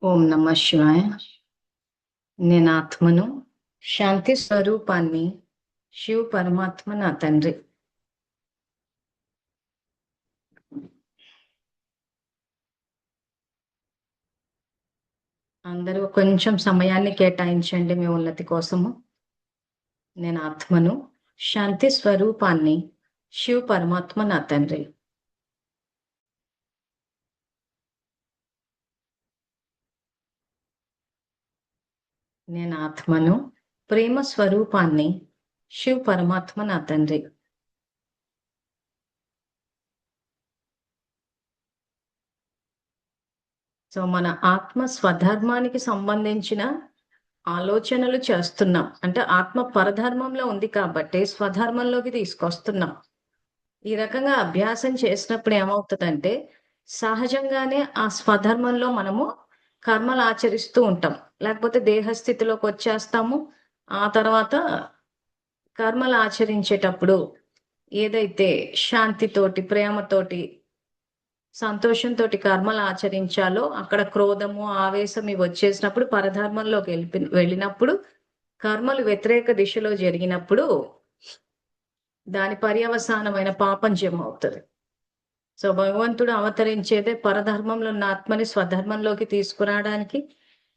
ఓం నమ శివాయ. నేను ఆత్మను, శాంతి స్వరూపాన్ని, శివ పరమాత్మ నా తండ్రి. అందరూ కొంచెం సమయాన్ని కేటాయించండి మీ ఉన్నతి కోసము. నేను ఆత్మను, శాంతి స్వరూపాన్ని, శివ పరమాత్మ నా తండ్రి. నేను ఆత్మను, ప్రేమ స్వరూపాన్ని, శివ పరమాత్మ నా తండ్రి. సో మన ఆత్మ స్వధర్మానికి సంబంధించిన ఆలోచనలు చేస్తున్నాం. అంటే ఆత్మ పరధర్మంలో ఉంది కాబట్టి స్వధర్మంలోకి తీసుకొస్తున్నాం. ఈ రకంగా అభ్యాసం చేసినప్పుడు ఏమవుతుందంటే సహజంగానే ఆ స్వధర్మంలో మనము కర్మలు ఆచరిస్తూ ఉంటాం. లేకపోతే దేహస్థితిలోకి వచ్చేస్తాము. ఆ తర్వాత కర్మలు ఆచరించేటప్పుడు ఏదైతే శాంతితోటి, ప్రేమతోటి, సంతోషంతో కర్మలు ఆచరించాలో అక్కడ క్రోధము, ఆవేశం ఇవి వచ్చేసినప్పుడు పరధర్మంలోకి వెళ్ళినప్పుడు కర్మలు వ్యతిరేక దిశలో జరిగినప్పుడు దాని పర్యవసానమైన పాపం జమ అవుతుంది. సో భగవంతుడు అవతరించేదే పరధర్మంలో ఉన్న ఆత్మని స్వధర్మంలోకి తీసుకురావడానికి.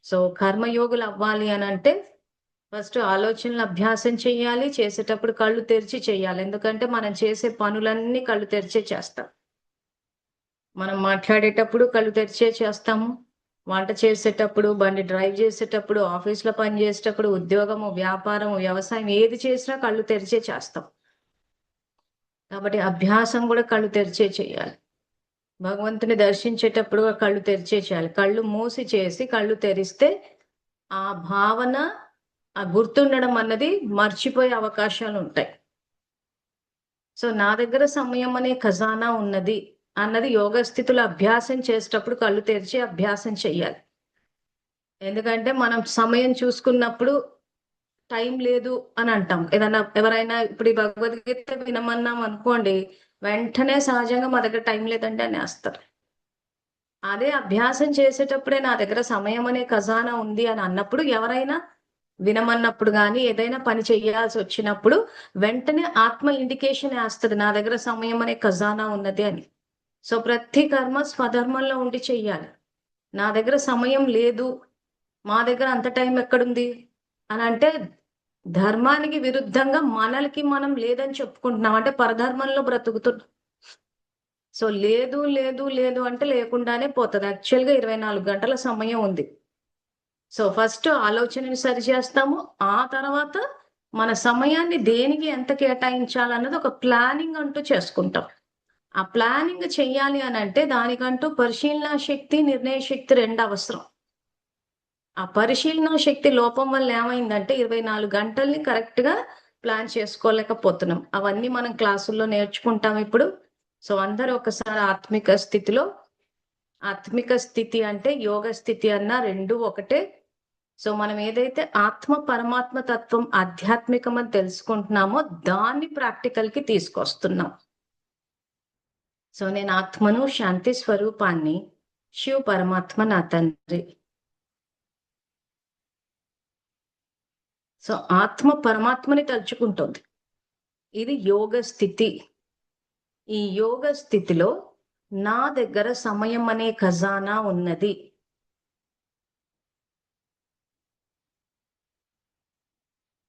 సో కర్మయోగులు అవ్వాలి అని అంటే ఫస్ట్ ఆలోచనలు అభ్యాసం చేయాలి. చేసేటప్పుడు కళ్ళు తెరిచి చేయాలి. ఎందుకంటే మనం చేసే పనులన్నీ కళ్ళు తెరిచే చేస్తాం. మనం మాట్లాడేటప్పుడు కళ్ళు తెరిచే చేస్తాము. వంట చేసేటప్పుడు, బండి డ్రైవ్ చేసేటప్పుడు, ఆఫీస్లో పని చేసేటప్పుడు, ఉద్యోగము, వ్యాపారం, వ్యవసాయం ఏది చేసినా కళ్ళు తెరిచే చేస్తాం. కాబట్టి అభ్యాసం కూడా కళ్ళు తెరిచే చేయాలి. భగవంతుని దర్శించేటప్పుడు కళ్ళు తెరిచే చేయాలి. కళ్ళు మూసి చేసి కళ్ళు తెరిస్తే ఆ భావన, ఆ గుర్తుండడం అన్నది మర్చిపోయే అవకాశాలు ఉంటాయి. సో నా దగ్గర సమయం అనే ఖజానా ఉన్నది అన్నది యోగ స్థితిలో అభ్యాసం చేసేటప్పుడు కళ్ళు తెరిచి అభ్యాసం చెయ్యాలి. ఎందుకంటే మనం సమయం చూసుకున్నప్పుడు టైం లేదు అని అంటాం. ఏదన్నా ఎవరైనా ఇప్పుడు ఈ భగవద్గీత వినమన్నాం అనుకోండి, వెంటనే సహజంగా మా దగ్గర టైం లేదండి అనేస్తారు. అదే అభ్యాసం చేసేటప్పుడే నా దగ్గర సమయం అనే ఖజానా ఉంది అని అన్నప్పుడు, ఎవరైనా వినమన్నప్పుడు కానీ ఏదైనా పని చేయాల్సి వచ్చినప్పుడు వెంటనే ఆత్మ ఇండికేషన్ వేస్తుంది, నా దగ్గర సమయం అనే ఖజానా ఉన్నది అని. సో ప్రతి కర్మ స్వధర్మంలో ఉండి చెయ్యాలి. నా దగ్గర సమయం లేదు, మా దగ్గర అంత టైం ఎక్కడుంది అని అంటే ధర్మానికి విరుద్ధంగా మనకి మనం లేదని చెప్పుకుంటున్నాం. అంటే పరధర్మంలో బ్రతుకుతున్నాం. సో లేదు లేదు లేదు అంటే లేకుండానే పోతుంది. యాక్చువల్గా 24 గంటల సమయం ఉంది. సో ఫస్ట్ ఆలోచనని సరి చేస్తాము. ఆ తర్వాత మన సమయాన్ని దేనికి ఎంత కేటాయించాలన్నది ఒక ప్లానింగ్ అంటూ చేసుకుంటాం. ఆ ప్లానింగ్ చెయ్యాలి అని అంటే దానికంటూ పరిశీలన శక్తి, నిర్ణయ శక్తి రెండు అవసరం. ఆ పరిశీలన శక్తి లోపం వల్ల ఏమైందంటే 24 గంటల్ని కరెక్ట్ గా ప్లాన్ చేసుకోలేకపోతున్నాం. అవన్నీ మనం క్లాసుల్లో నేర్చుకుంటాం ఇప్పుడు. సో అందరూ ఒకసారి ఆత్మిక స్థితి అంటే యోగ స్థితి అన్న రెండు ఒకటే. సో మనం ఏదైతే ఆత్మ పరమాత్మ తత్వం ఆధ్యాత్మికం అని తెలుసుకుంటున్నామో దాన్ని ప్రాక్టికల్ కి తీసుకొస్తున్నాం. సో నేను ఆత్మను, శాంతి స్వరూపాన్ని, శివ పరమాత్మ నా తండ్రి. సో ఆత్మ పరమాత్మని తలుచుకుంటుంది. ఇది యోగ స్థితి. ఈ యోగ స్థితిలో నా దగ్గర సమయం అనే ఖజానా ఉన్నది.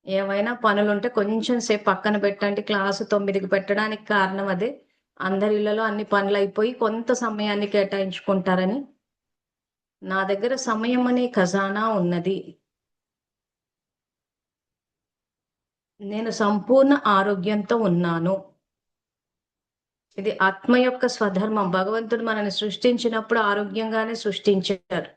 ఏవైనా పనులుంటే కొంచెం సేపు పక్కన పెట్టండి. క్లాసు 9కి పెట్టడానికి కారణం అదే. అందరి ఇళ్లలో అన్ని పనులు అయిపోయి కొంత సమయాన్ని కేటాయించుకుంటారని. నా దగ్గర సమయం అనే ఖజానా ఉన్నది. నేను సంపూర్ణ ఆరోగ్యంతో ఉన్నాను. ఇది ఆత్మ యొక్క స్వధర్మం. భగవంతుడు మనల్ని సృష్టించినప్పుడు ఆరోగ్యంగానే సృష్టించారు.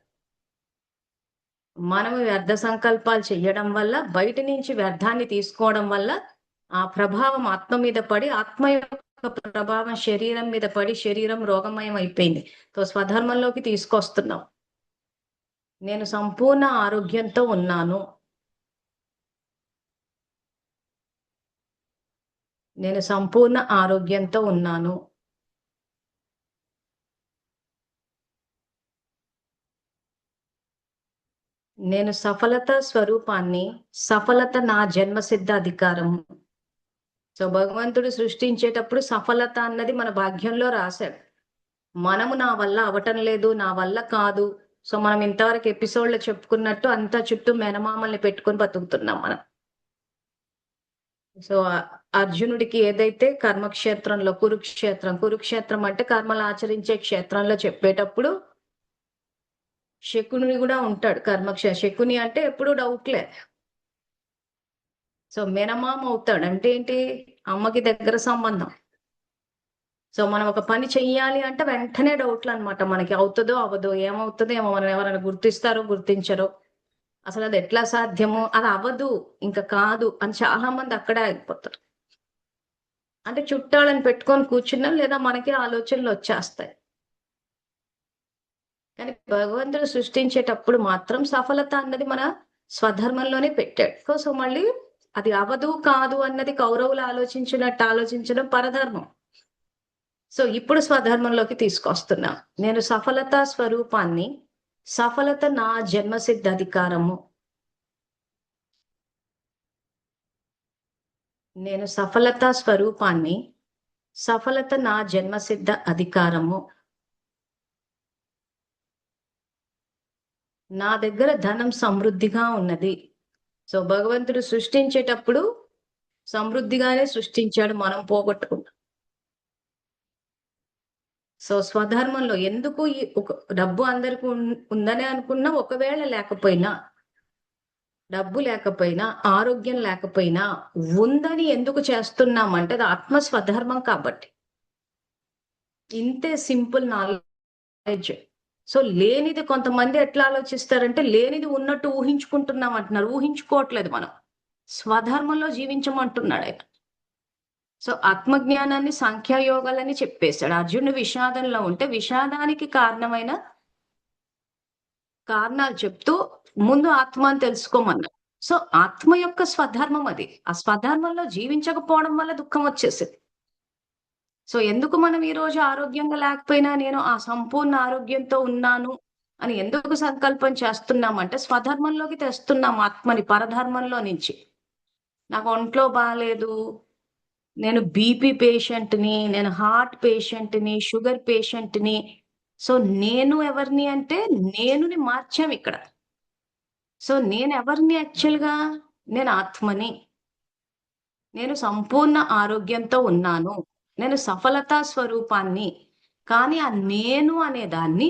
మనము వ్యర్థ సంకల్పాలు చెయ్యడం వల్ల, బయట నుంచి వ్యర్థాన్ని తీసుకోవడం వల్ల ఆ ప్రభావం ఆత్మ మీద పడి, ఆత్మ యొక్క ప్రభావం శరీరం మీద పడి శరీరం రోగమయం అయిపోయింది. సో స్వధర్మంలోకి తీసుకొస్తున్నాం. నేను సంపూర్ణ ఆరోగ్యంతో ఉన్నాను. నేను సంపూర్ణ ఆరోగ్యంతో ఉన్నాను. నేను సఫలత స్వరూపాన్ని, సఫలత నా జన్మసిద్ధ అధికారం. సో భగవంతుడు సృష్టించేటప్పుడు సఫలత అన్నది మన భాగ్యంలో రాశాడు. మనము నా వల్ల అవటం లేదు, నా వల్ల కాదు. సో మనం ఇంతవరకు ఎపిసోడ్లో చెప్పుకున్నట్టు అంతా చుట్టూ మేనమామల్ని పెట్టుకొని బతుకుతున్నాం మనం. సో అర్జునుడికి ఏదైతే కర్మక్షేత్రంలో కురుక్షేత్రం అంటే కర్మలు ఆచరించే క్షేత్రంలో చెప్పేటప్పుడు శకుని కూడా ఉంటాడు. శకుని అంటే ఎప్పుడు డౌట్లే. సో మేనమామ అవుతాడు అంటే ఏంటి? అమ్మకి దగ్గర సంబంధం. సో మనం ఒక పని చెయ్యాలి అంటే వెంటనే డౌట్లు అనమాట. మనకి అవుతుందో అవ్వదో, ఏమవుతుందో ఏమో, మనం ఎవరైనా గుర్తిస్తారో గుర్తించరో, అసలు అది ఎట్లా సాధ్యమో, అది అవ్వదు ఇంకా కాదు అని చాలా మంది అక్కడే ఆగిపోతారు. అంటే చుట్టాలను పెట్టుకొని కూర్చున్నాం, లేదా మనకి ఆలోచనలు వచ్చేస్తాయి. కానీ భగవంతుడు సృష్టించేటప్పుడు మాత్రం సఫలత అన్నది మన స్వధర్మంలోనే పెట్టాడు. సో మళ్ళీ అది అవదు కాదు అన్నది కౌరవులు ఆలోచించడం పరధర్మం. సో ఇప్పుడు స్వధర్మంలోకి తీసుకొస్తున్నా. నేను సఫలతా స్వరూపాన్ని, సఫలత నా జన్మసిద్ధ అధికారము. నేను సఫలతా స్వరూపాన్ని, సఫలత నా జన్మసిద్ధ అధికారము. నా దగ్గర ధనం సమృద్ధిగా ఉన్నది. సో భగవంతుడు సృష్టించేటప్పుడు సమృద్ధిగానే సృష్టించాడు, మనం పోగొట్టుకున్నాం. సో స్వధర్మంలో ఎందుకు ఈ ఒక డబ్బు అందరికి ఉందని అనుకున్నా, ఒకవేళ లేకపోయినా, డబ్బు లేకపోయినా, ఆరోగ్యం లేకపోయినా ఉందని ఎందుకు చేస్తున్నామంటే అది ఆత్మ స్వధర్మం కాబట్టి. ఇంతే సింపుల్ నాలెడ్జ్. సో లేనిది కొంతమంది ఎట్లా ఆలోచిస్తారంటే లేనిది ఉన్నట్టు ఊహించుకుంటున్నాం అంటున్నారు. ఊహించుకోవట్లేదు, మనం స్వధర్మంలో జీవించమంటున్నాడు ఆయన. సో ఆత్మజ్ఞానాన్ని సాంఖ్యయోగాలని చెప్పేశాడు. అర్జునుడు విషాదంలో ఉంటే విషాదానికి కారణమైన కారణాలు చెప్తూ ముందు ఆత్మ అని తెలుసుకోమన్నా. సో ఆత్మ యొక్క స్వధర్మం అది. ఆ స్వధర్మంలో జీవించకపోవడం వల్ల దుఃఖం వచ్చేసింది. సో ఎందుకు మనం ఈ రోజు ఆరోగ్యంగా లేకపోయినా నేను ఆ సంపూర్ణ ఆరోగ్యంతో ఉన్నాను అని ఎందుకు సంకల్పం చేస్తున్నామంటే స్వధర్మంలోకి తెస్తున్నాం ఆత్మని పరధర్మంలో నుంచి. నాకు ఒంట్లో బాగాలేదు, నేను బీపీ పేషెంట్ని, నేను హార్ట్ పేషెంట్ని, షుగర్ పేషెంట్ని. సో నేను ఎవరిని అంటే నేనుని మార్చాం ఇక్కడ. సో నేను ఎవరిని యాక్చువల్గా? నేను ఆత్మని. నేను సంపూర్ణ ఆరోగ్యంతో ఉన్నాను, నేను సఫలతా స్వరూపాన్ని. కానీ ఆ నేను అనే దాన్ని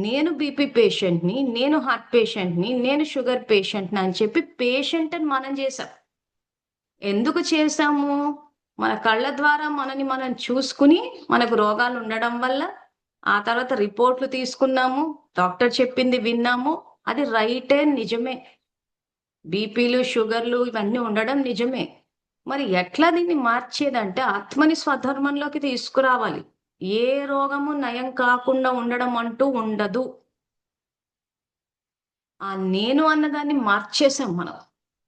నేను బీపీ పేషెంట్ని, నేను హార్ట్ పేషెంట్ని, నేను షుగర్ పేషెంట్ని అని చెప్పి పేషెంట్ అని మనం చేసాం. ఎందుకు చేశాము? మన కళ్ళ ద్వారా మనని మనం చూసుకుని మనకు రోగాలు ఉండడం వల్ల ఆ తర్వాత రిపోర్ట్లు తీసుకున్నాము, డాక్టర్ చెప్పింది విన్నాము, అది రైటే, నిజమే. బీపీలు షుగర్లు ఇవన్నీ ఉండడం నిజమే. మరి ఎట్లా దీన్ని మార్చేదంటే ఆత్మని స్వధర్మంలోకి తీసుకురావాలి. ఏ రోగము నయం కాకుండా ఉండడం అంటూ ఉండదు. ఆ నేను అన్నదాన్ని మార్చేసాం మనం.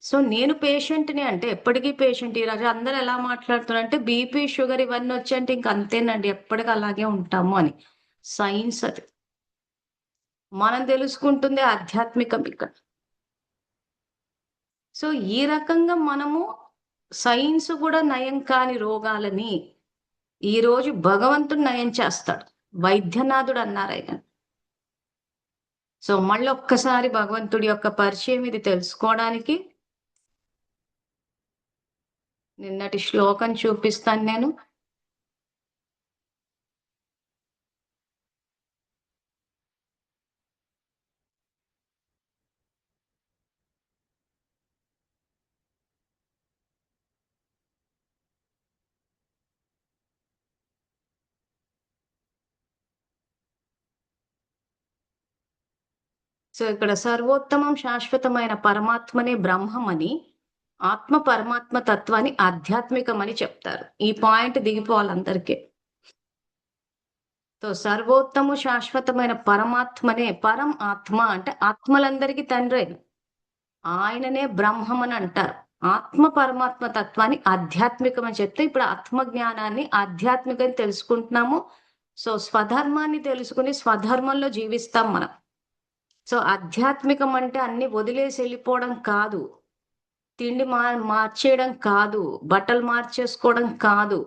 సో నేను పేషెంట్ని అంటే ఎప్పటికీ పేషెంట్. ఈ రోజు అందరూ ఎలా మాట్లాడుతున్నారంటే బీపీ షుగర్ ఇవన్నీ వచ్చాయంటే ఇంక అంతేనండి, ఎప్పటికీ అలాగే ఉంటాము అని. సైన్స్ అది. మనం తెలుసుకుంటుంది ఆధ్యాత్మికం ఇక్కడ. సో ఈ రకంగా మనము సైన్స్ కూడా నయం కాని రోగాలని ఈ రోజు భగవంతుడు నయం చేస్తాడు. వైద్యనాథుడు అన్నారు ఆయన. సో మళ్ళీ ఒక్కసారి భగవంతుడి యొక్క పరిచయం ఇది తెలుసుకోవడానికి నిన్నటి శ్లోకం చూపిస్తాను నేను. సో ఇక్కడ సర్వోత్తమం శాశ్వతమైన పరమాత్మనే బ్రహ్మమని, ఆత్మ పరమాత్మ తత్వాన్ని ఆధ్యాత్మికమని చెప్తారు. ఈ పాయింట్ దిగిపోవాలి అందరికీ. సో సర్వోత్తము శాశ్వతమైన పరమాత్మనే, పరం ఆత్మ అంటే ఆత్మలందరికీ తండ్రి, ఆయననే బ్రహ్మం అని అంటారు. ఆత్మ పరమాత్మ తత్వాన్ని ఆధ్యాత్మికం అని చెప్తే ఇప్పుడు ఆత్మ జ్ఞానాన్ని ఆధ్యాత్మికం తెలుసుకుంటున్నాము. సో స్వధర్మాన్ని తెలుసుకుని స్వధర్మంలో జీవిస్తాం మనం. సో ఆధ్యాత్మికం అంటే అన్ని వదిలేసి వెళ్ళిపోవడం కాదు, తిండి మార్చేయడం కాదు, బట్టలు మార్చేసుకోవడం కాదు.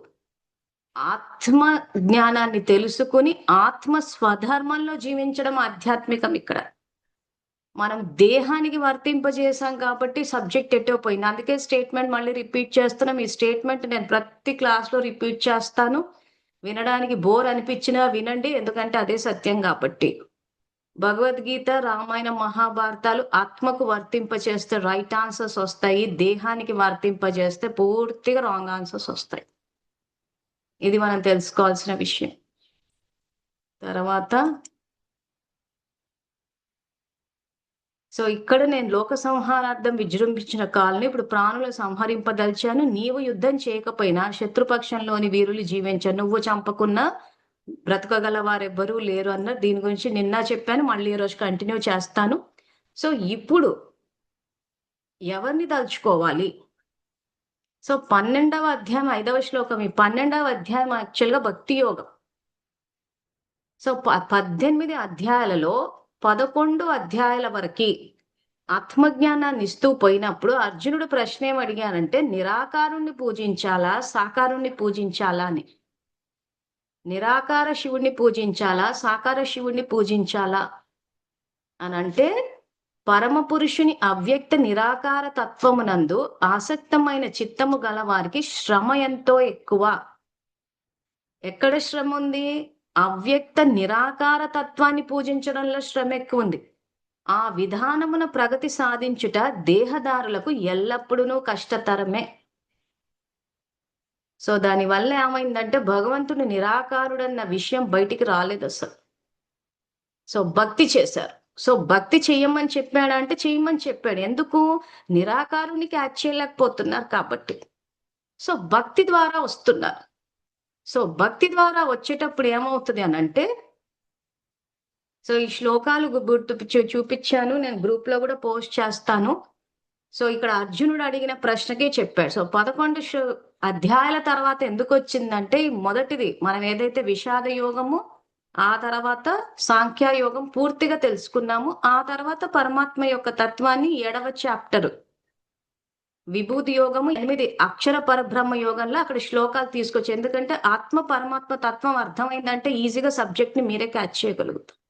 ఆత్మ జ్ఞానాన్ని తెలుసుకుని ఆత్మ స్వధర్మంలో జీవించడం ఆధ్యాత్మికం ఇక్కడ. మనం దేహానికి వర్తింపజేసాం కాబట్టి సబ్జెక్ట్ ఎటో పోయింది. అందుకే స్టేట్మెంట్ మళ్ళీ రిపీట్ చేస్తున్నాం. ఈ స్టేట్మెంట్ నేను ప్రతి క్లాస్లో రిపీట్ చేస్తాను. వినడానికి బోర్ అనిపించినా వినండి, ఎందుకంటే అదే సత్యం కాబట్టి. భగవద్గీత, రామాయణ, మహాభారతాలు ఆత్మకు వర్తింపజేస్తే రైట్ ఆన్సర్స్ వస్తాయి, దేహానికి వర్తింపజేస్తే పూర్తిగా రాంగ్ ఆన్సర్స్ వస్తాయి. ఇది మనం తెలుసుకోవాల్సిన విషయం. తర్వాత సో ఇక్కడ నేను లోక సంహారార్థం విజృంభించిన కాలను ఇప్పుడు ప్రాణులు సంహరింపదలిచాను. నీవు యుద్ధం చేయకపోయినా శత్రుపక్షంలోని వీరులు జీవించాను. నువ్వు చంపకున్నా బ్రతకగల వారెవ్వరూ లేరు అన్న దీని గురించి నిన్న చెప్పాను, మళ్ళీ ఈ రోజు కంటిన్యూ చేస్తాను. సో ఇప్పుడు ఎవరిని తలుచుకోవాలి? సో 12వ అధ్యాయం 5వ శ్లోకం. ఈ 12వ అధ్యాయం యాక్చువల్గా భక్తి యోగం. సో 18 అధ్యాయాలలో 11 అధ్యాయాల వరకు ఆత్మజ్ఞానాన్ని ఇస్తూ పోయినప్పుడు అర్జునుడు ప్రశ్న ఏం అడిగానంటే, నిరాకారుణ్ణి పూజించాలా, సాకారుణ్ణి పూజించాలా అని. నిరాకార శివుణ్ణి పూజించాలా, సాకార శివుణ్ణి పూజించాలా అని అంటే, పరమ పురుషుని అవ్యక్త నిరాకార తత్వమునందు ఆసక్తమైన చిత్తము గల వారికి శ్రమ ఎంతో ఎక్కువ. ఎక్కడ శ్రమ ఉంది? అవ్యక్త నిరాకార తత్వాన్ని పూజించడంలో శ్రమ ఎక్కువ ఉంది. ఆ విధానమున ప్రగతి సాధించుట దేహదారులకు ఎల్లప్పుడూ కష్టతరమే. సో దానివల్ల ఏమైందంటే భగవంతుడు నిరాకారుడన్న విషయం బయటికి రాలేదు అసలు. సో భక్తి చేశారు. సో భక్తి చెయ్యమని చెప్పాడంటే చెయ్యమని చెప్పాడు. ఎందుకు? నిరాకారునికి యాడ్ చేయలేకపోతున్నారు కాబట్టి. సో భక్తి ద్వారా వస్తున్నారు. సో భక్తి ద్వారా వచ్చేటప్పుడు ఏమవుతుంది అని అంటే, సో ఈ శ్లోకాలు చూపించాను, నేను గ్రూప్ లో కూడా పోస్ట్ చేస్తాను. సో ఇక్కడ అర్జునుడు అడిగిన ప్రశ్నకే చెప్పాడు. సో 11 అధ్యాయాల తర్వాత ఎందుకు వచ్చిందంటే, మొదటిది మనం ఏదైతే విషాద యోగము, ఆ తర్వాత సాంఖ్యయోగం పూర్తిగా తెలుసుకున్నాము. ఆ తర్వాత పరమాత్మ యొక్క తత్వాన్ని 7వ చాప్టర్ విభూతి యోగము 8 అక్షర పరబ్రహ్మ యోగంలో అక్కడ శ్లోకాలు తీసుకొచ్చి, ఎందుకంటే ఆత్మ పరమాత్మ తత్వం అర్థమైందంటే ఈజీగా సబ్జెక్ట్ ని మీరే క్యాచ్ చేయగలుగుతారు.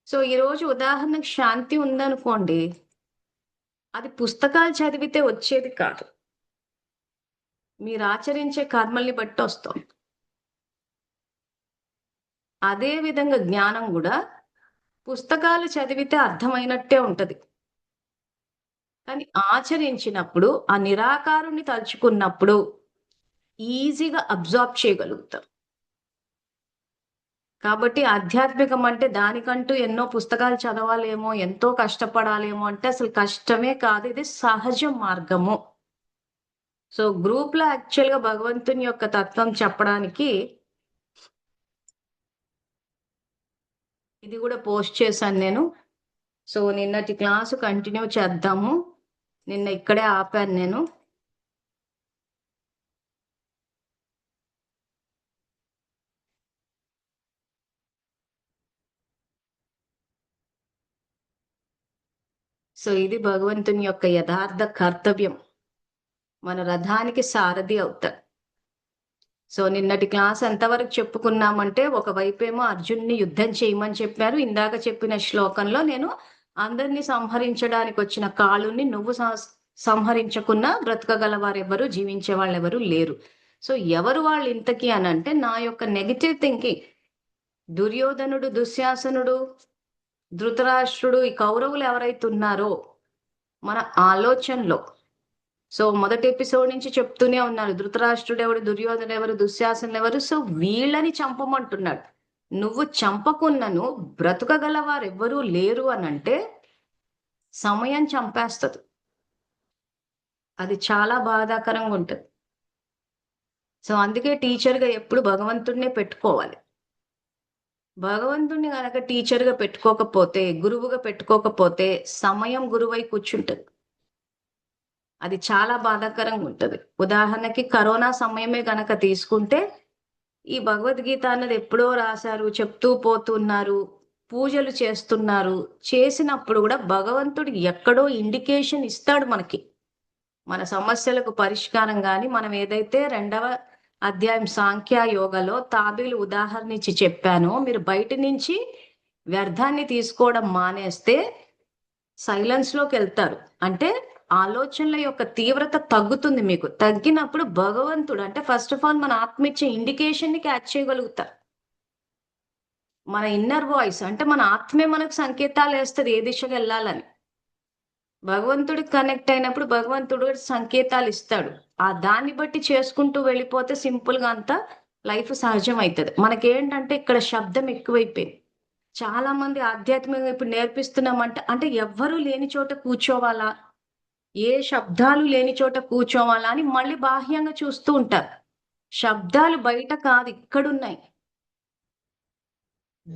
సో ఈరోజు ఉదాహరణకు శాంతి ఉందనుకోండి, అది పుస్తకాలు చదివితే వచ్చేది కాదు, మీరు ఆచరించే కర్మల్ని బట్టి వస్తుంది. అదే విధంగా జ్ఞానం కూడా పుస్తకాలు చదివితే అర్థమైనట్టే ఉంటది, కానీ ఆచరించినప్పుడు ఆ నిరాకారుని తలుచుకున్నప్పుడు ఈజీగా అబ్జార్బ్ చేయగలుగుతాం. కాబట్టి ఆధ్యాత్మికం అంటే దానికంటూ ఎన్నో పుస్తకాలు చదవాలేమో, ఎంతో కష్టపడాలేమో అంటే అసలు కష్టమే కాదు, ఇది సహజ మార్గము. సో గ్రూప్ లో యాక్చువల్ గా భగవంతుని యొక్క తత్వం చెప్పడానికి ఇది కూడా పోస్ట్ చేశాను నేను. సో నిన్నటి క్లాసు కంటిన్యూ చేద్దాము. నిన్న ఇక్కడే ఆపాను నేను. సో ఇది భగవంతుని యొక్క యథార్థ కర్తవ్యం. మన రథానికి సారథి అవుతాడు. సో నిన్నటి క్లాస్ ఎంతవరకు చెప్పుకున్నామంటే, ఒకవైపేమో అర్జున్ని యుద్ధం చేయమని చెప్పారు. ఇందాక చెప్పిన శ్లోకంలో నేను అందరినీ సంహరించడానికి వచ్చిన కాళుని నువ్వు సంహరించకున్నా బ్రతకగల వారెవరు, జీవించే వాళ్ళు ఎవరు లేరు. సో ఎవరు వాళ్ళు ఇంతకీ అని అంటే, నా యొక్క నెగిటివ్ థింకింగ్, దుర్యోధనుడు, దుశ్శాసనుడు, ధృతరాష్ట్రుడు, ఈ కౌరవులు ఎవరైతే ఉన్నారో మన ఆలోచనలో, సో మొదటి ఎపిసోడ్ నుంచి చెప్తూనే ఉన్నారు, ధృతరాష్ట్రుడు ఎవరు, దుర్యోధన ఎవరు, దుశ్శాసనులు ఎవరు. సో వీళ్ళని చంపమంటున్నాడు. నువ్వు చంపకున్నను బ్రతకగల వారు ఎవ్వరూ లేరు అని అంటే సమయం చంపేస్తుంది. అది చాలా బాధాకరంగా ఉంటుంది. సో అందుకే టీచర్గా ఎప్పుడు భగవంతుడినే పెట్టుకోవాలి. భగవంతుడిని కనుక టీచర్గా పెట్టుకోకపోతే, గురువుగా పెట్టుకోకపోతే సమయం గురువై కూర్చుంటుంది. అది చాలా బాధాకరంగా ఉంటుంది. ఉదాహరణకి కరోనా సమయమే గనక తీసుకుంటే, ఈ భగవద్గీత అన్నది ఎప్పుడో రాశారు, చెప్తూ పోతున్నారు, పూజలు చేస్తున్నారు. చేసినప్పుడు కూడా భగవంతుడు ఎక్కడో ఇండికేషన్ ఇస్తాడు మనకి. మన సమస్యలకు పరిష్కారం గాని, మనం ఏదైతే 2వ అధ్యాయం సాంఖ్య యోగలో తాబేలు ఉదాహరణ ఇచ్చి చెప్పానో, మీరు బయట నుంచి వ్యర్థాన్ని తీసుకోవడం మానేస్తే సైలెన్స్ లోకి వెళ్తారు. అంటే ఆలోచనల యొక్క తీవ్రత తగ్గుతుంది మీకు. తగ్గినప్పుడు భగవంతుడు అంటే ఫస్ట్ ఆఫ్ ఆల్ మన ఆత్మ ఇచ్చే ఇండికేషన్ ని క్యాచ్ చేయగలుగుతారు. మన ఇన్నర్ వాయిస్ అంటే మన ఆత్మే మనకు సంకేతాలు వేస్తుంది ఏ దిశగా వెళ్ళాలని. భగవంతుడికి కనెక్ట్ అయినప్పుడు భగవంతుడు సంకేతాలు ఇస్తాడు. ఆ దాన్ని బట్టి చేసుకుంటూ వెళ్ళిపోతే సింపుల్ గా అంతా లైఫ్ సహజం అవుతుంది. మనకేంటంటే ఇక్కడ శబ్దం ఎక్కువైపోయింది. చాలా మంది ఆధ్యాత్మికంగా ఇప్పుడు నేర్పిస్తున్నామంటే అంటే ఎవ్వరూ లేని చోట కూర్చోవాలా, ఏ శబ్దాలు లేని చోట కూర్చోవాలా అని మళ్ళీ బాహ్యంగా చూస్తూ ఉంటారు. శబ్దాలు బయట కాదు, ఇక్కడున్నాయి.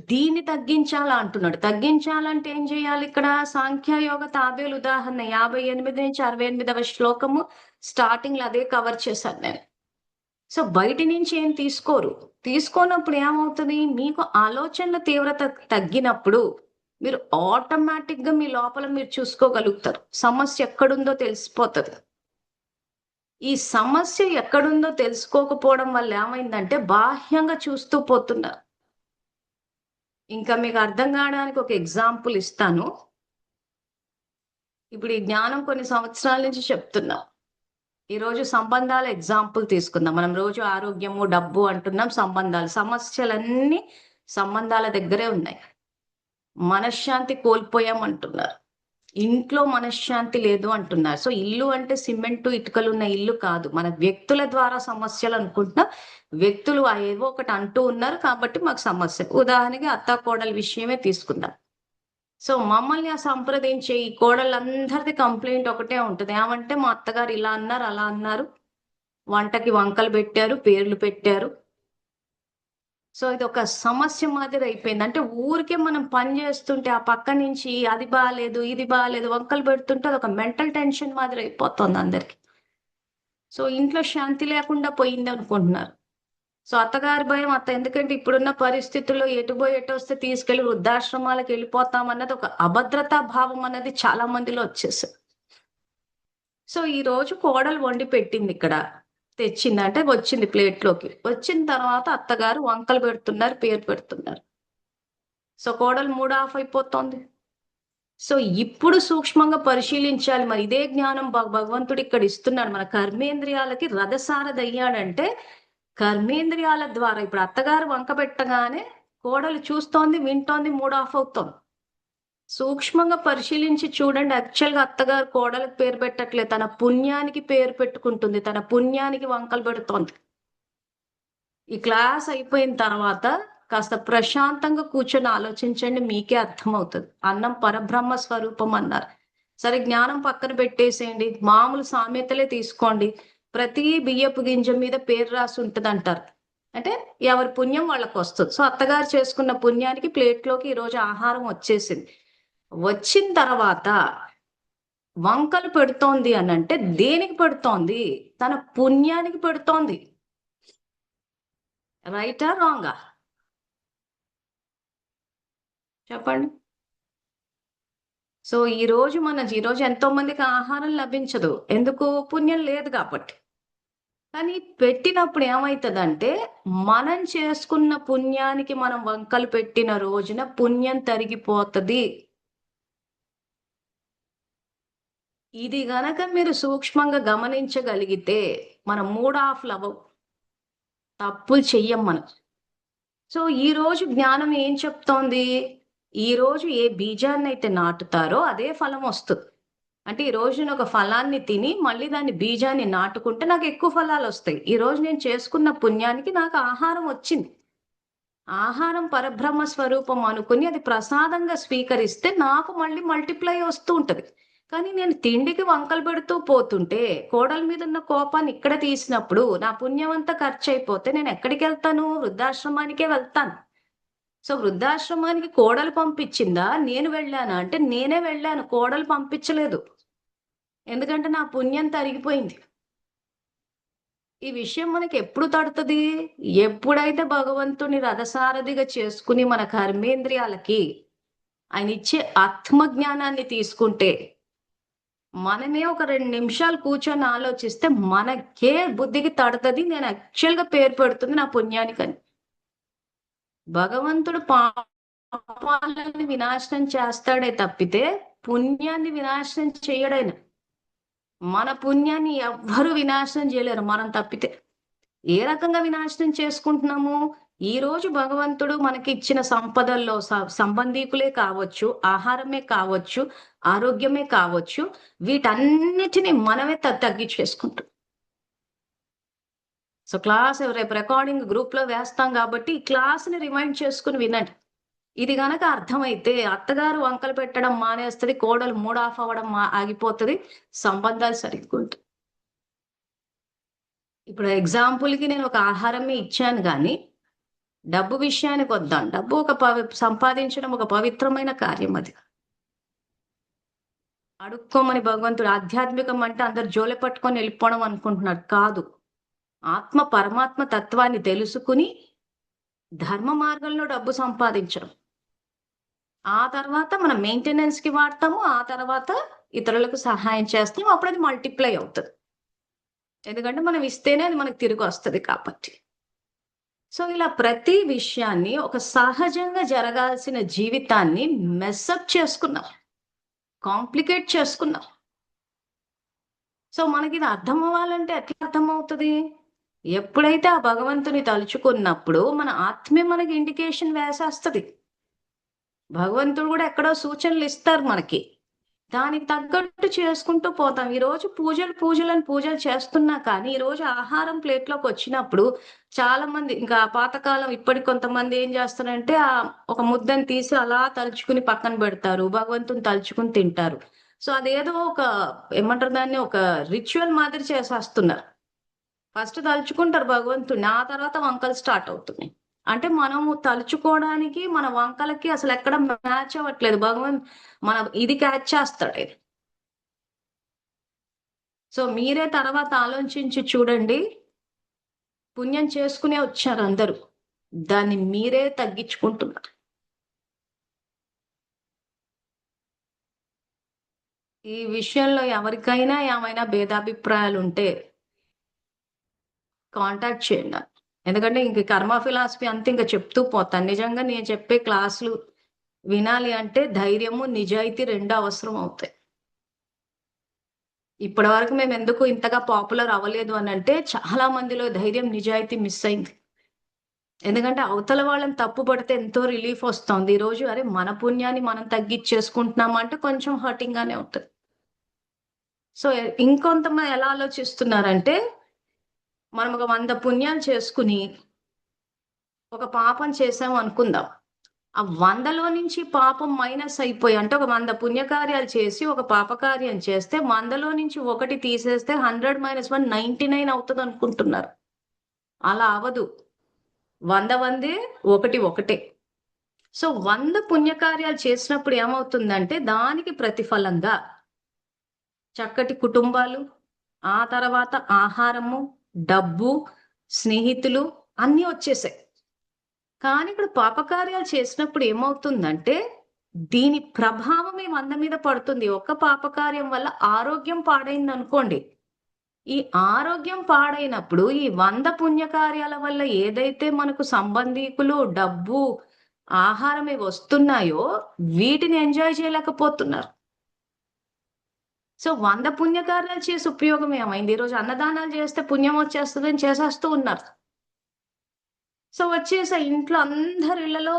దీన్ని తగ్గించాలా అంటున్నాడు. తగ్గించాలంటే ఏం చేయాలి? ఇక్కడ సాంఖ్యయోగ తాబేలు ఉదాహరణ 58 నుంచి 68వ శ్లోకము స్టార్టింగ్ లో అదే కవర్ చేశాను నేను. సో బయటి నుంచి ఏం తీసుకోరు. తీసుకోనప్పుడు ఏమవుతుంది? మీకు ఆలోచనల తీవ్రత తగ్గినప్పుడు మీరు ఆటోమేటిక్ గా మీ లోపల మీరు చూసుకోగలుగుతారు. సమస్య ఎక్కడుందో తెలిసిపోతుంది. ఈ సమస్య ఎక్కడుందో తెలుసుకోకపోవడం వల్ల ఏమైందంటే బాహ్యంగా చూస్తూ పోతున్నారు. ఇంకా మీకు అర్థం కావడానికి ఒక ఎగ్జాంపుల్ ఇస్తాను. ఇప్పుడు ఈ జ్ఞానం కొన్ని సంవత్సరాల నుంచి చెప్తున్నాం. ఈరోజు సంబంధాల ఎగ్జాంపుల్ తీసుకుందాం. మనం రోజు ఆరోగ్యము, డబ్బు అంటున్నాం, సంబంధాలు. సమస్యలన్నీ సంబంధాల దగ్గరే ఉన్నాయి. మనశ్శాంతి కోల్పోయాం అంటున్నారు. ఇంట్లో మనశ్శాంతి లేదు అంటున్నారు. సో ఇల్లు అంటే సిమెంటు ఇటుకలు ఉన్న ఇల్లు కాదు. మన వ్యక్తుల ద్వారా సమస్యలు అనుకుంటున్నా. వ్యక్తులు ఏవో ఒకటి అంటూ ఉన్నారు కాబట్టి మాకు సమస్య. ఉదాహరణకి అత్త కోడల విషయమే తీసుకుందాం. సో మమ్మల్ని సంప్రదించే ఈ కోడళ్ళందరిది కంప్లైంట్ ఒకటే ఉంటుంది. ఏమంటే మా అత్తగారు ఇలా అన్నారు, అలా అన్నారు, వంటకి వంకలు పెట్టారు, పేర్లు పెట్టారు. సో ఇది ఒక సమస్య మాదిరి అయిపోయింది. అంటే ఊరికే మనం పని చేస్తుంటే ఆ పక్క నుంచి అది బాగాలేదు, ఇది బాగాలేదు, వంకలు పెడుతుంటే అది ఒక మెంటల్ టెన్షన్ మాదిరి అయిపోతుంది అందరికి. సో ఇంట్లో శాంతి లేకుండా పోయింది అనుకుంటున్నారు. సో అత్తగారి భయం అత్త, ఎందుకంటే ఇప్పుడున్న పరిస్థితుల్లో ఎటు వస్తే తీసుకెళ్లి వృద్ధాశ్రమాలకు వెళ్ళిపోతాం అన్నది ఒక అభద్రతా భావం అన్నది చాలా మందిలో వచ్చేసారు. సో ఈ రోజు కోడలు వండి పెట్టింది, ఇక్కడ తెచ్చింది అంటే వచ్చింది ప్లేట్లోకి. వచ్చిన తర్వాత అత్తగారు వంకలు పెడుతున్నారు, పేరు పెడుతున్నారు. సో కోడలు మూడ్ ఆఫ్ అయిపోతుంది. సో ఇప్పుడు సూక్ష్మంగా పరిశీలించాలి. మరి ఇదే జ్ఞానం భగవంతుడు ఇక్కడ ఇస్తున్నాడు. మన కర్మేంద్రియాలకి రథసారథి అయ్యాడంటే కర్మేంద్రియాల ద్వారా. ఇప్పుడు అత్తగారు వంక పెట్టగానే కోడలు చూస్తోంది, వింటోంది, మూడ్ ఆఫ్ అవుతోంది. సూక్ష్మంగా పరిశీలించి చూడండి. యాక్చువల్గా అత్తగారు కోడలకు పేరు పెట్టట్లేదు, తన పుణ్యానికి పేరు పెట్టుకుంటుంది, తన పుణ్యానికి వంకలు పెడుతోంది. ఈ క్లాస్ అయిపోయిన తర్వాత కాస్త ప్రశాంతంగా కూర్చొని ఆలోచించండి, మీకే అర్థమవుతుంది. అన్నం పరబ్రహ్మ స్వరూపం అన్నారు. సరే జ్ఞానం పక్కన పెట్టేసేయండి, మామూలు సామెతలే తీసుకోండి. ప్రతి బియ్యపు గింజ మీద పేరు రాసి ఉంటుంది అంటారు. అంటే ఎవరి పుణ్యం వాళ్ళకు వస్తుంది. సో అత్తగారు చేసుకున్న పుణ్యానికి ప్లేట్లోకి ఈరోజు ఆహారం వచ్చేసింది. వచ్చిన తర్వాత వంకలు పెడుతోంది అని అంటే దేనికి పెడుతోంది? తన పుణ్యానికి పెడుతోంది. రైటా రాంగా చెప్పండి. సో ఈరోజు ఎంతో మందికి ఆహారం లభించదు. ఎందుకు? పుణ్యం లేదు కాబట్టి. కానీ పెట్టినప్పుడు ఏమవుతుందంటే మనం చేసుకున్న పుణ్యానికి మనం వంకలు పెట్టిన రోజున పుణ్యం తరిగిపోతుంది. ఇది గనక మీరు సూక్ష్మంగా గమనించగలిగితే మనం మూడ్ ఆఫ్ లవ్ తప్పులు చెయ్యం మనం. సో ఈ రోజు జ్ఞానం ఏం చెప్తోంది? ఈ రోజు ఏ బీజాన్ని అయితే నాటుతారో అదే ఫలం వస్తుంది. అంటే ఈ రోజు నేను ఒక ఫలాన్ని తిని మళ్ళీ దాన్ని బీజాన్ని నాటుకుంటే నాకు ఎక్కువ ఫలాలు వస్తాయి. ఈ రోజు నేను చేసుకున్న పుణ్యానికి నాకు ఆహారం వచ్చింది. ఆహారం పరబ్రహ్మ స్వరూపం అనుకుని అది ప్రసాదంగా స్వీకరిస్తే నాకు మళ్ళీ మల్టిప్లై వస్తూ ఉంటది. కానీ నేను తిండికి వంకలు పెడుతూ పోతుంటే కోడల మీద ఉన్న కోపాన్ని ఇక్కడ తీసినప్పుడు నా పుణ్యం అంతా ఖర్చు అయిపోతే నేను ఎక్కడికి వెళ్తాను? వృద్ధాశ్రమానికే వెళ్తాను. సో వృద్ధాశ్రమానికి కోడలు పంపించిందా, నేను వెళ్ళానా అంటే నేనే వెళ్ళాను, కోడలు పంపించలేదు. ఎందుకంటే నా పుణ్యం తరిగిపోయింది. ఈ విషయం మనకి ఎప్పుడు తడుతుంది? ఎప్పుడైతే భగవంతుని రథసారథిగా చేసుకుని మన కర్మేంద్రియాలకి ఆయన ఇచ్చే ఆత్మజ్ఞానాన్ని తీసుకుంటే మనమే ఒక 2 నిమిషాలు కూర్చొని ఆలోచిస్తే మనకే బుద్ధికి తడుతుంది. నేను యాక్చువల్గా పేరు పెడుతుంది నా పుణ్యానికని. భగవంతుడు పాపాలను వినాశనం చేస్తాడే తప్పితే పుణ్యాన్ని వినాశనం చేయడైన. మన పుణ్యాన్ని ఎవ్వరు వినాశనం చేయలేరు మనం తప్పితే. ఏ రకంగా వినాశనం చేసుకుంటున్నాము? ఈ రోజు భగవంతుడు మనకి ఇచ్చిన సంపదల్లో సంబంధీకులే కావచ్చు, ఆహారమే కావచ్చు, ఆరోగ్యమే కావచ్చు, వీటన్నిటిని మనమే తగ్గించేసుకుంటాం. సో క్లాస్ రేపు రికార్డింగ్ గ్రూప్ లో వేస్తాం కాబట్టి ఈ క్లాస్ని రిమైండ్ చేసుకుని వినండి. ఇది గనక అర్థమైతే అత్తగారు వంకలు పెట్టడం మానేస్తుంది, కోడలు మూడ్ ఆఫ్ అవ్వడం ఆగిపోతుంది, సంబంధాలు సరిగ్గా ఉంటాయి. ఇప్పుడు ఎగ్జాంపుల్కి నేను ఒక ఆహారమే ఇచ్చాను కానీ డబ్బు విషయానికి వద్దాం. డబ్బు సంపాదించడం ఒక పవిత్రమైన కార్యం. అది అడుక్కోమని భగవంతుడు. ఆధ్యాత్మికం అంటే అందరు జోలె పట్టుకొని వెళ్ళిపోవడం అనుకుంటున్నాడు. కాదు, ఆత్మ పరమాత్మ తత్వాన్ని తెలుసుకుని ధర్మ మార్గంలో డబ్బు సంపాదించడం. ఆ తర్వాత మనం మెయింటెనెన్స్ కి వాడతాము, ఆ తర్వాత ఇతరులకు సహాయం చేస్తాము. అప్పుడు అది మల్టిప్లై అవుతుంది. ఎందుకంటే మనం ఇస్తేనే అది మనకు తిరిగి వస్తుంది కాబట్టి. సో ఇలా ప్రతి విషయాన్ని ఒక సహజంగా జరగాల్సిన జీవితాన్ని మెస్అప్ చేసుకున్నాం, కాంప్లికేట్ చేసుకున్నాం. సో మనకి ఇది అర్థం అవ్వాలంటే ఎట్లా అర్థమవుతుంది? ఎప్పుడైతే ఆ భగవంతుని తలుచుకున్నప్పుడు మన ఆత్మే మనకి ఇండికేషన్ వేసేస్తుంది. భగవంతుడు కూడా ఎక్కడో సూచనలు ఇస్తారు మనకి, దానికి తగ్గట్టు చేసుకుంటూ పోతాం. ఈరోజు పూజలు చేస్తున్నా కానీ ఈరోజు ఆహారం ప్లేట్లోకి వచ్చినప్పుడు చాలా మంది, ఇంకా పాతకాలం ఇప్పటికి కొంతమంది ఏం చేస్తారంటే ఒక ముద్దని తీసి అలా తలుచుకుని పక్కన పెడతారు, భగవంతుని తలుచుకుని తింటారు. సో అదేదో ఒక ఏమంటారు దాన్ని, ఒక రిచువల్ మాదిరి చేసేస్తున్నారు. ఫస్ట్ తలుచుకుంటారు భగవంతుడిని, ఆ తర్వాత వంకలు స్టార్ట్ అవుతున్నాయి. అంటే మనము తలుచుకోవడానికి మన వంకలకి అసలు ఎక్కడ మ్యాచ్ అవ్వట్లేదు. మన ఇది క్యాచ్ చేస్తాడు ఇది. సో మీరే తర్వాత ఆలోచించి చూడండి. పుణ్యం చేసుకునే వచ్చారు అందరూ, దాన్ని మీరే తగ్గించుకుంటున్నారు. ఈ విషయంలో ఎవరికైనా ఏమైనా భేదాభిప్రాయాలు ఉంటే కాంటాక్ట్ చేయండి. ఎందుకంటే ఇంక కర్మ ఫిలాసఫీ అంతే, ఇంకా చెప్తూ పోతాను. నిజంగా నేను చెప్పే క్లాసులు వినాలి అంటే ధైర్యము, నిజాయితీ 2 అవసరం అవుతాయి. ఇప్పటి వరకు మేము ఎందుకు ఇంతగా పాపులర్ అవ్వలేదు అని అంటే చాలా మందిలో ధైర్యం, నిజాయితీ మిస్ అయింది. ఎందుకంటే అవతల వాళ్ళని తప్పు పడితే ఎంతో రిలీఫ్ వస్తుంది. ఈరోజు అరే మన పుణ్యాన్ని మనం తగ్గించేసుకుంటున్నాము అంటే కొంచెం హర్టింగ్ గానే ఉంటుంది. సో ఇంకొంతమంది ఎలా ఆలోచిస్తున్నారంటే, మనం ఒక 100 పుణ్యాలు చేసుకుని ఒక పాపం చేసాము అనుకుందాం. ఆ 100లో నుంచి పాపం మైనస్ అయిపోయి, అంటే ఒక 100 పుణ్యకార్యాలు చేసి ఒక పాపకార్యం చేస్తే 100లో నుంచి 1 తీసేస్తే 100 - 1 99 అవుతుంది అనుకుంటున్నారు. అలా అవదు. 100 1 ఒకటే. సో 100 పుణ్యకార్యాలు చేసినప్పుడు ఏమవుతుందంటే దానికి ప్రతిఫలంగా చక్కటి కుటుంబాలు, ఆ తర్వాత ఆహారము, డబ్బు, స్నేహితులు అన్నీ వచ్చేసాయి. కానీ ఇక్కడ పాపకార్యాలు చేసినప్పుడు ఏమవుతుందంటే దీని ప్రభావమే 100 మీద పడుతుంది. ఒక్క పాపకార్యం వల్ల ఆరోగ్యం పాడైంది అనుకోండి. ఈ ఆరోగ్యం పాడైనప్పుడు ఈ 100 పుణ్యకార్యాల వల్ల ఏదైతే మనకు సంబంధీకులు, డబ్బు, ఆహారమే వస్తున్నాయో వీటిని ఎంజాయ్ చేయలేకపోతున్నారు. సో 100 పుణ్యకార్యాలు చేసి ఉపయోగం ఏమైంది? ఈరోజు అన్నదానాలు చేస్తే పుణ్యం వచ్చేస్తుందని చేసేస్తూ ఉన్నారు. సో వచ్చేసా ఇంట్లో అందరి ఇళ్లలో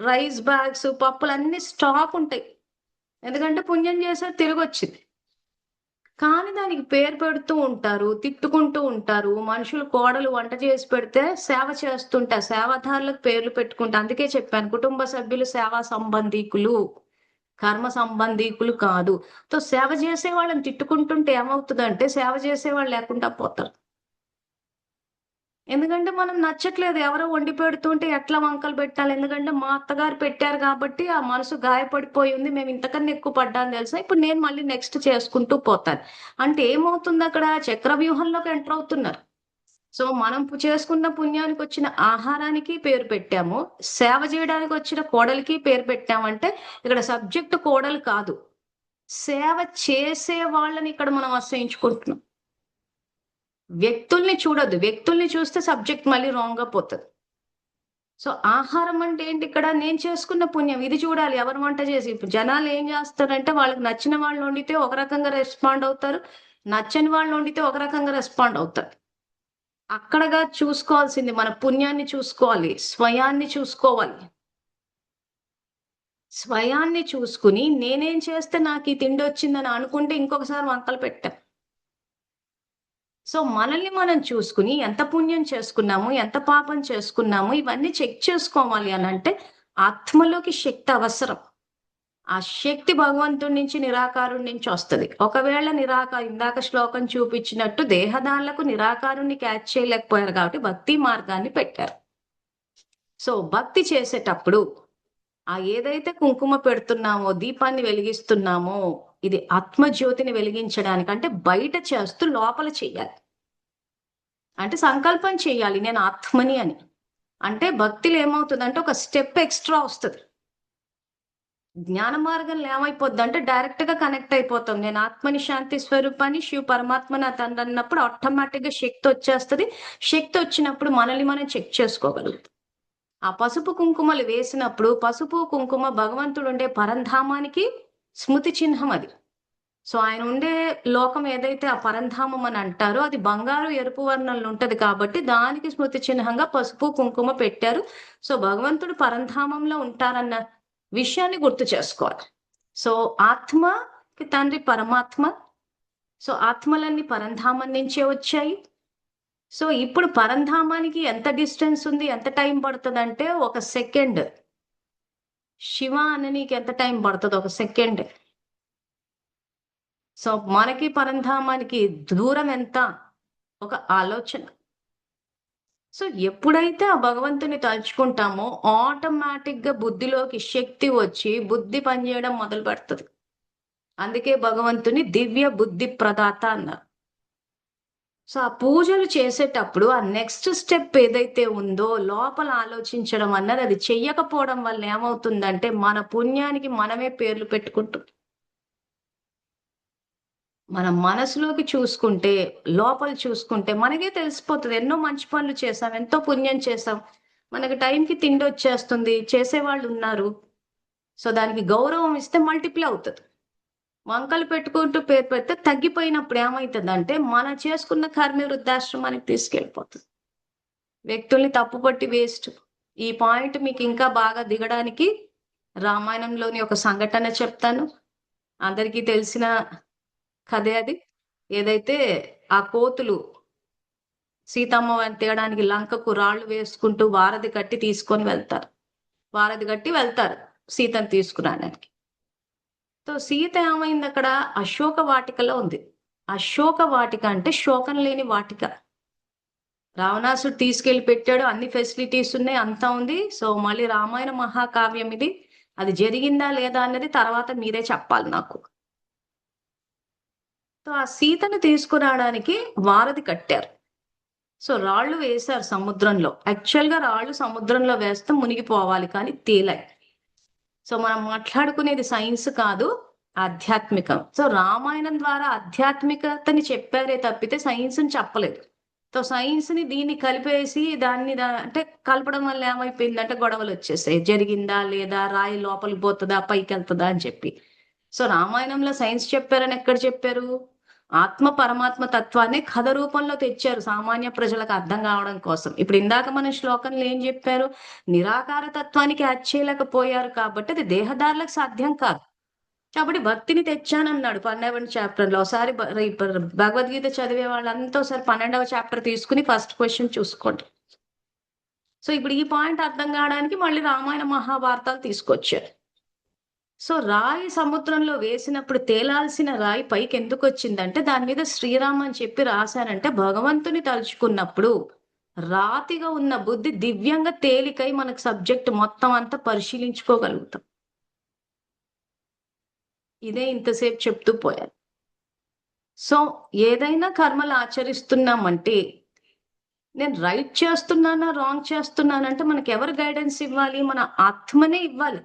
రైస్ బ్యాగ్స్, పప్పులు అన్ని స్టాక్ ఉంటాయి. ఎందుకంటే పుణ్యం చేసేది తిరిగి వచ్చింది. కానీ దానికి పేరు పెడుతూ ఉంటారు, తిట్టుకుంటూ ఉంటారు. మనుషులు కోడలు వంట చేసి పెడితే సేవ చేస్తుంటారు, సేవాదారులకు పేర్లు పెట్టుకుంటా. అందుకే చెప్పాను, కుటుంబ సభ్యులు సేవా సంబంధీకులు, కర్మ సంబంధీకులు కాదు. సో సేవ చేసే వాళ్ళని తిట్టుకుంటుంటే ఏమవుతుందంటే సేవ చేసే వాళ్ళు లేకుండా పోతారు. ఎందుకంటే మనం నచ్చట్లేదు, ఎవరో వండి పెడుతుంటే ఎట్లా వంకలు పెట్టాలి. ఎందుకంటే మా అత్తగారు పెట్టారు కాబట్టి ఆ మనసు గాయపడిపోయి ఉంది, మేము ఇంతకన్నా ఎక్కువ పడ్డాను తెలుసా, ఇప్పుడు నేను మళ్ళీ నెక్స్ట్ చేసుకుంటూ పోతాను. అంటే ఏమవుతుంది, అక్కడ చక్రవ్యూహంలోకి ఎంటర్ అవుతున్నారు. సో మనం చేసుకున్న పుణ్యానికి వచ్చిన ఆహారానికి పేరు పెట్టాము. సేవ చేయడానికి వచ్చిన కోడలికి పేరు పెట్టామంటే ఇక్కడ సబ్జెక్ట్ కోడలు కాదు. సేవ చేసే వాళ్ళని ఇక్కడ మనం అసహించుకుంటున్నాం. వ్యక్తుల్ని చూడొద్దు. వ్యక్తుల్ని చూస్తే సబ్జెక్ట్ మళ్ళీ రాంగ్‌గా పోతది. సో ఆహారం అంటే ఏంటి ఇక్కడ? నేను చేసుకున్న పుణ్యం. ఇది చూడాలి ఎవరు వంట చేసి. ఇప్పుడు జనాలు ఏం చేస్తారంటే వాళ్ళకి నచ్చిన వాళ్ళు వండితే ఒక రకంగా రెస్పాండ్ అవుతారు. నచ్చని వాళ్ళు వండితే ఒక రకంగా రెస్పాండ్ అవుతారు. అక్కడగా చూసుకోవాల్సింది మన పుణ్యాన్ని చూసుకోవాలి. స్వయాన్ని చూసుకోవాలి. స్వయాన్ని చూసుకుని నేనేం చేస్తే నాకు ఈ తిండి వచ్చిందని అనుకుంటే ఇంకొకసారి వంకలు పెట్టాం. సో మనల్ని మనం చూసుకుని ఎంత పుణ్యం చేసుకున్నాము, ఎంత పాపం చేసుకున్నాము ఇవన్నీ చెక్ చేసుకోవాలి అనంటే ఆత్మలోకి శక్తి అవసరం. ఆ శక్తి భగవంతుడి నుంచి నిరాకారుడి నుంచి వస్తది. ఒకవేళ ఇందాక శ్లోకం చూపించినట్టు దేహదానులకు నిరాకారుణ్ణి క్యాచ్ చేయలేకపోయారు కాబట్టి భక్తి మార్గాన్ని పెట్టారు. సో భక్తి చేసేటప్పుడు ఆ ఏదైతే కుంకుమ పెడుతున్నామో, దీపాన్ని వెలిగిస్తున్నామో ఇది ఆత్మజ్యోతిని వెలిగించడానికి అంటే బయట చేస్తూ లోపల చెయ్యాలి. అంటే సంకల్పం చేయాలి నేను ఆత్మని అని. అంటే భక్తిలో ఏమవుతుందంటే ఒక స్టెప్ ఎక్స్ట్రా వస్తది. జ్ఞాన మార్గంలో ఏమైపోద్దంటే డైరెక్ట్ గా కనెక్ట్ అయిపోతాం. నేను ఆత్మని, శాంతి స్వరూపాన్ని, శివ పరమాత్మ నా తండ్రి అన్నప్పుడు ఆటోమేటిక్ గా శక్తి వచ్చేస్తది. శక్తి వచ్చినప్పుడు మనల్ని మనం చెక్ చేసుకోగలుగుతాం. ఆ పసుపు కుంకుమలు వేసినప్పుడు పసుపు కుంకుమ భగవంతుడు ఉండే పరంధామానికి స్మృతి చిహ్నం అది. సో ఆయన ఉండే లోకం ఏదైతే ఆ పరంధామం అని అంటారో అది బంగారు ఎరుపు వర్ణంలో ఉంటది కాబట్టి దానికి స్మృతి చిహ్నంగా పసుపు కుంకుమ పెట్టారు. సో భగవంతుడు పరంధామంలో ఉంటారన్న విషయాన్ని గుర్తు చేసుకోవాలి. సో ఆత్మకి తండ్రి పరమాత్మ. సో ఆత్మలన్నీ పరంధామం నుంచే వచ్చాయి. సో ఇప్పుడు పరంధామానికి ఎంత డిస్టెన్స్ ఉంది, ఎంత టైం పడుతుందంటే 1 సెకండ్. శివ అననీకి ఎంత టైం పడుతుంది? 1 సెకండ్. సో మనకి పరంధామానికి దూరం ఎంత? ఒక ఆలోచన. సో ఎప్పుడైతే ఆ భగవంతుని తలుచుకుంటామో ఆటోమేటిక్ గా బుద్ధిలోకి శక్తి వచ్చి బుద్ధి పనిచేయడం మొదలు పెడుతుంది. అందుకే భగవంతుని దివ్య బుద్ధి ప్రదాత అన్నారు. సో ఆ పూజలు చేసేటప్పుడు ఆ నెక్స్ట్ స్టెప్ ఏదైతే ఉందో లోపల ఆలోచించడం అన్నది అది చెయ్యకపోవడం వల్ల ఏమవుతుందంటే మన పుణ్యానికి మనమే పేర్లు పెట్టుకుంటాం. మన మనసులోకి చూసుకుంటే లోపల చూసుకుంటే మనకే తెలిసిపోతుంది. ఎన్నో మంచి పనులు చేసాం, ఎంతో పుణ్యం చేసాం, మనకి టైంకి తిండి వచ్చేస్తుంది, చేసేవాళ్ళు ఉన్నారు. సో దానికి గౌరవం ఇస్తే మల్టిప్లై అవుతుంది. వంకలు పెట్టుకుంటూ పేరు పెడితే తగ్గిపోయినప్పుడు ఏమవుతుందంటే మనం చేసుకున్న కర్మ వృద్ధాశ్రమానికి తీసుకెళ్ళిపోతుంది. వ్యక్తుల్ని తప్పుపట్టి వేస్ట్. ఈ పాయింట్ మీకు ఇంకా బాగా దిగడానికి రామాయణంలోని ఒక సంఘటన చెప్తాను. అందరికీ తెలిసిన కథే అది. ఏదైతే ఆ కోతులు సీతమ్మ వారిని తేయడానికి లంకకు రాళ్లు వేసుకుంటూ వారధి కట్టి తీసుకొని వెళ్తారు. వారధి కట్టి వెళ్తారు సీతను తీసుకురావడానికి. సో సీత ఏమైంది అక్కడ? అశోక వాటికలో ఉంది. అశోక వాటిక అంటే శోకం లేని వాటిక. రావణాసుడు తీసుకెళ్లి పెట్టాడు, అన్ని ఫెసిలిటీస్ ఉన్నాయి, అంతా ఉంది. సో మళ్ళీ రామాయణ మహాకావ్యం ఇది. అది జరిగిందా లేదా అన్నది తర్వాత మీరే చెప్పాలి నాకు. సో ఆ సీతను తీసుకురావడానికి వారధి కట్టారు. సో రాళ్ళు వేశారు సముద్రంలో. యాక్చువల్ గా రాళ్ళు సముద్రంలో వేస్తే మునిగిపోవాలి, కానీ తేలాయి. సో మనం మాట్లాడుకునేది సైన్స్ కాదు, ఆధ్యాత్మికం. సో రామాయణం ద్వారా ఆధ్యాత్మికతని చెప్పారే తప్పితే సైన్స్ ని చెప్పలేదు. సో సైన్స్ ని దీన్ని కలిపేసి దాన్ని అంటే కలపడం వల్ల ఏమైపోయిందంటే గొడవలు వచ్చేసాయి. జరిగిందా లేదా, రాయి లోపలికి పోతుందా, పైకి వెళ్తుందా అని చెప్పి. సో రామాయణంలో సైన్స్ చెప్పారని ఎక్కడ చెప్పారు? ఆత్మ పరమాత్మ తత్వాన్ని కథ రూపంలో తెచ్చారు సామాన్య ప్రజలకు అర్థం కావడం కోసం. ఇప్పుడు ఇందాక మన శ్లోకంలో ఏం చెప్పారు? నిరాకార తత్వానికి యాడ్ చేయలేకపోయారు కాబట్టి అది దేహదారులకు సాధ్యం కాదు. కాబట్టి భక్తిని తెచ్చానన్నాడు 12వ చాప్టర్ లో. ఒకసారి భగవద్గీత చదివే వాళ్ళంతా ఒకసారి 12వ చాప్టర్ తీసుకుని ఫస్ట్ క్వశ్చన్ చూసుకోండి. సో ఇప్పుడు ఈ పాయింట్ అర్థం కావడానికి మళ్ళీ రామాయణ మహాభారతాలు తీసుకొచ్చారు. సో రాయి సముద్రంలో వేసినప్పుడు తేలాల్సిన రాయి పైకి ఎందుకు వచ్చిందంటే దాని మీద శ్రీరామ్ అని చెప్పి రాశారంటే భగవంతుని తలుచుకున్నప్పుడు రాతిగా ఉన్న బుద్ధి దివ్యంగా తేలికై మనకు సబ్జెక్ట్ మొత్తం అంతా పరిశీలించుకోగలుగుతాం. ఇదే ఇంతసేపు చెప్తూ పోయారు. సో ఏదైనా కర్మలు ఆచరిస్తున్నామంటే నేను రైట్ చేస్తున్నానా రాంగ్ చేస్తున్నానంటే మనకి ఎవరు గైడెన్స్ ఇవ్వాలి? మన ఆత్మనే ఇవ్వాలి.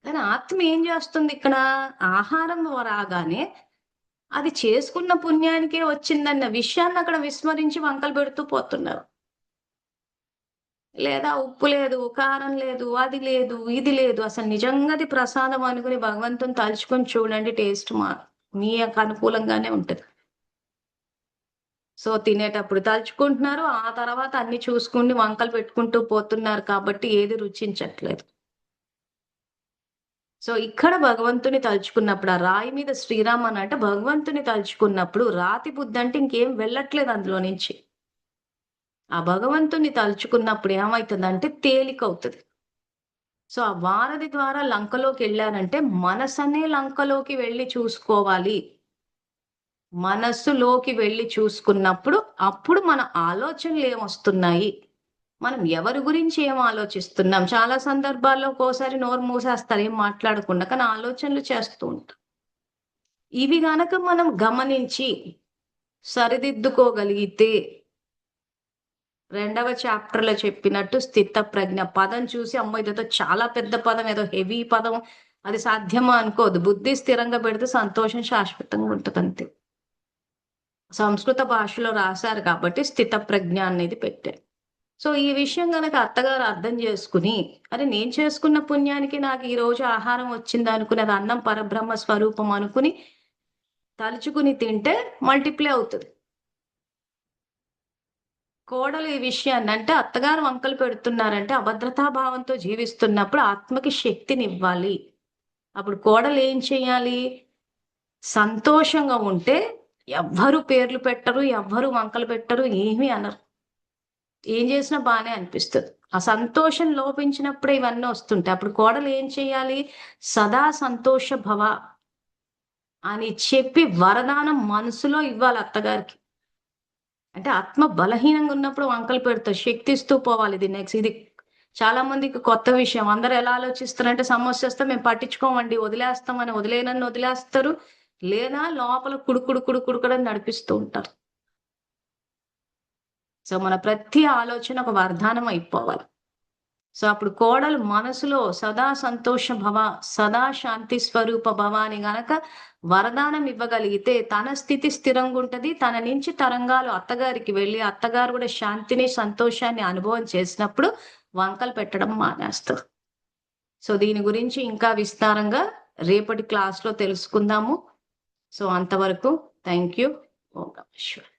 కానీ ఆత్మ ఏం చేస్తుంది ఇక్కడ? ఆహారం రాగానే అది చేసుకున్న పుణ్యానికే వచ్చిందన్న విషయాన్ని అక్కడ విస్మరించి వంకలు పెడుతూ పోతున్నారు. లేదా ఉప్పు లేదు, కారం లేదు, అది లేదు, ఇది లేదు. అసలు నిజంగా అది ప్రసాదం అనుకుని భగవంతుని తలుచుకొని చూడండి, టేస్ట్ మీ యొక్క అనుకూలంగానే ఉంటది. సో తినేటప్పుడు తలుచుకుంటున్నారు. ఆ తర్వాత అన్ని చూసుకుని వంకలు పెట్టుకుంటూ పోతున్నారు కాబట్టి ఏది రుచించట్లేదు. సో ఇక్కడ భగవంతుని తలుచుకున్నప్పుడు ఆ రాయి మీద శ్రీరామ్ అని అంటే భగవంతుని తలుచుకున్నప్పుడు రాతి బుద్ధి అంటే ఇంకేం వెళ్ళట్లేదు అందులో నుంచి. ఆ భగవంతుని తలుచుకున్నప్పుడు ఏమవుతుందంటే తేలికవుతుంది. సో ఆ వారధి ద్వారా లంకలోకి వెళ్ళారంటే మనసనే లంకలోకి వెళ్ళి చూసుకోవాలి. మనస్సులోకి వెళ్ళి చూసుకున్నప్పుడు అప్పుడు మన ఆలోచనలు ఏమొస్తున్నాయి, మనం ఎవరి గురించి ఏం ఆలోచిస్తున్నాం. చాలా సందర్భాల్లో ఒక్కోసారి నోరు మూసేస్తారు ఏం మాట్లాడకుండా, కానీ ఆలోచనలు చేస్తూ ఉంటాం. ఇవి గనక మనం గమనించి సరిదిద్దుకోగలిగితే రెండవ చాప్టర్‌లో చెప్పినట్టు స్థిత ప్రజ్ఞ పదం చూసి అమ్మో! ఇదేదో చాలా పెద్ద పదం, ఏదో హెవీ పదం, అది సాధ్యమా అనుకోవద్దు. బుద్ధి స్థిరంగా పెడితే సంతోషం శాశ్వతంగా ఉంటదంతే. సంస్కృత భాషలో రాశారు కాబట్టి స్థిత ప్రజ్ఞ అనేది పెట్టారు. సో ఈ విషయం గనక అత్తగారు అర్థం చేసుకుని, అరే నేను చేసుకున్న పుణ్యానికి నాకు ఈ రోజు ఆహారం వచ్చిందనుకుని, అది అన్నం పరబ్రహ్మ స్వరూపం అనుకుని తలుచుకుని తింటే మల్టిప్లై అవుతది. కోడలు ఈ విషయాన్ని అంటే అత్తగారు వంకలు పెడుతున్నారంటే అభద్రతా భావంతో జీవిస్తున్నప్పుడు ఆత్మకి శక్తినివ్వాలి. అప్పుడు కోడలు ఏం చేయాలి? సంతోషంగా ఉంటే ఎవ్వరు పేర్లు పెట్టరు, ఎవ్వరు వంకలు పెట్టరు, ఏమీ అనరు. ఏం చేసినా బానే అనిపిస్తది. ఆ సంతోషం లోపించినప్పుడే ఇవన్నీ వస్తుంటాయి. అప్పుడు కోడలు ఏం చేయాలి? సదా సంతోష భవ అని చెప్పి వరదానం మనసులో ఇవ్వాలి అత్తగారికి. అంటే ఆత్మ బలహీనంగా ఉన్నప్పుడు వంకలు పెడతారు. శక్తిస్తూ పోవాలి. ఇది చాలా మందికి కొత్త విషయం. అందరూ ఎలా ఆలోచిస్తారంటే సమస్య వస్తే మేము పట్టించుకోమండి, వదిలేస్తామని వదిలేనన్ని వదిలేస్తారు. లేదా లోపల కుడుకుడని నడిపిస్తూ ఉంటారు. సో మన ప్రతి ఆలోచన ఒక వరదానం అయిపోవాలి. సో అప్పుడు కోడలు మనసులో సదా సంతోష భవ, సదా శాంతి స్వరూప భవ అని గనక వరదానం ఇవ్వగలిగితే తన స్థితి స్థిరంగా ఉంటది. తన నుంచి తరంగాలు అత్తగారికి వెళ్ళి అత్తగారు కూడా శాంతిని, సంతోషాన్ని అనుభవం చేసినప్పుడు వంకలు పెట్టడం మానేస్తారు. సో దీని గురించి ఇంకా విస్తారంగా రేపటి క్లాస్‌లో తెలుసుకుందాము. సో అంతవరకు థాంక్ యూ. ఓం నమః శివాయ.